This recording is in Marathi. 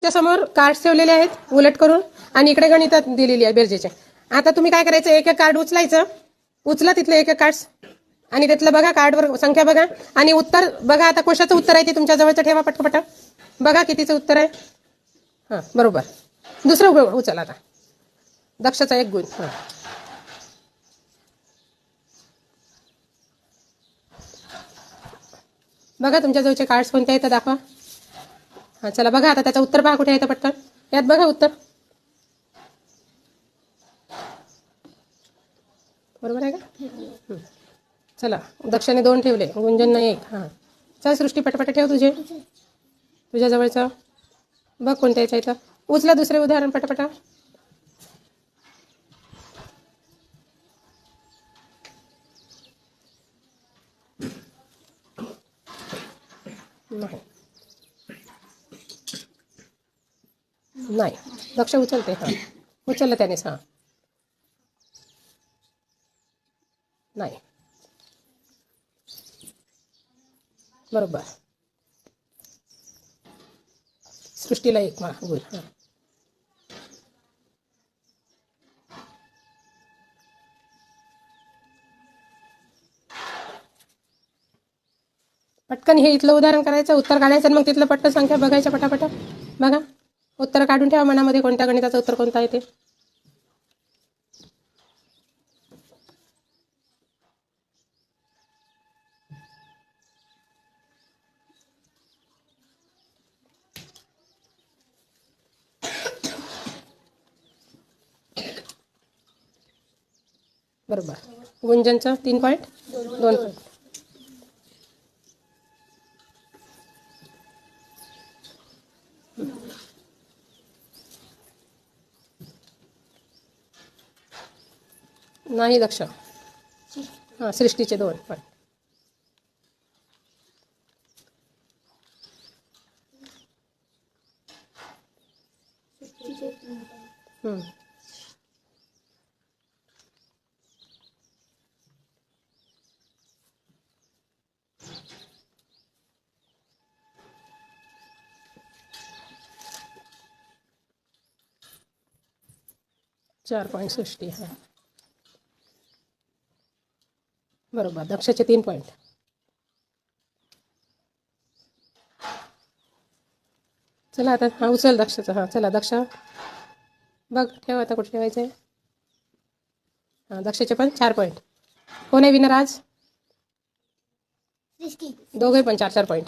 समोर कार्ड्स ठेवलेले आहेत उलट करून आणि इकडे गणितात दिलेली आहे बेरजेचे. आता तुम्ही काय करायचं, एक एक कार्ड उचलायचं, उचला तिथले एक एक कार्ड्स आणि त्यातलं बघा, कार्डवर संख्या बघा आणि उत्तर बघा. आता कशाचं उत्तर आहे ते तुमच्या जवळचं ठेवा, पटपट बघा कितीचं उत्तर आहे. हां बरोबर. दुसरं उचल आता, दक्षचा 1 गुण. हां बघा तुमच्या जवळचे कार्ड्स कोणते आहेत दाखवा. हां चला बघा आता त्याचं उत्तर पहा कुठे येतं पटकन, यात बघा उत्तर. बरोबर आहे का? चला दक्षाने 2 ठेवले, गुंजननं 1. हां चल सृष्टी पटपट ठेव तुझ्या जवळचं बघ कोणत्या याच्या इथं. उचला दुसरे उदाहरण पटापटा. नाही दक्ष उचलते. हां उचललं त्यानेच. हां नाही बरोबर. सृष्टीला 1 गुण. हां पटकन हे इथलं उदाहरण करायचं, उत्तर काढायचं आणि मग तिथलं पटकन संख्या बघायच्या पटापट. बघा उत्तर काढून ठेवा मनामध्ये, कोणत्या गणिताचं उत्तर कोणतं आहे ते. बरोबर. गुंजनचं 3.2. नाही दक्ष. हां सृष्टीचे 2 पॉईंट. हं. चार पॉईंट सृष्टी. हां बरोबर. दक्षाचे 3 पॉईंट. चला आता हां उचल दक्षाचं. हां चला दक्ष बघ ठेव आता कुठे ठेवायचं आहे. हां दक्षाचे पण 4 पॉईंट. कोण आहे विनर आज? दोघे पण 4-4 पॉईंट.